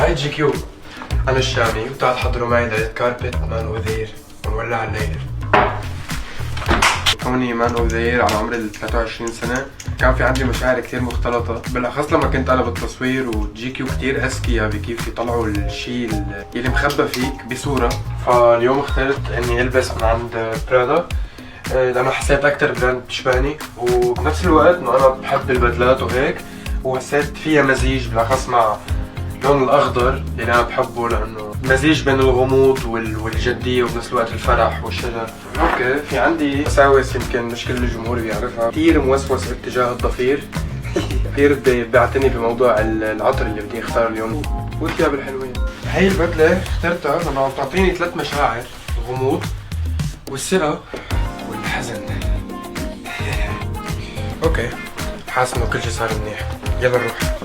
هاي جي كيو. أنا الشامي وتعال حضروا معي ليلة كاربت مان أوذير ونولع الليلة. كوني مان أوذير على عمر ال 23 سنة كان في عندي مشاعر كتير مختلطة، بالأخص لما كنت أنا بالتصوير وجي كيو كتير أذكياء بكيف يطلعوا الشي اللي مخبى فيك بصورة. فاليوم اخترت إني ألبس من عند برادا لأنه حسيت أكتر براند بتشبهني، وبنفس الوقت إنه أنا بحب البدلات وهيك، وحسيت فيها مزيج بالأخص مع اللون الأخضر اللي أنا بحبه لأنه مزيج بين الغموض والجدية وبنفس الوقت الفرح والشجر. اوكي، في عندي وساوس يمكن مش كل الجمهور بيعرفها، كثير موسوس باتجاه الضفير. كثير بيعتني بموضوع العطر اللي بدي اختاره اليوم والثياب الحلوين. هي البدلة اخترتها لأنه عم تعطيني 3 مشاعر: الغموض والثقة والحزن. اوكي، حاسس انه كل شيء صار منيح، يلا نروح.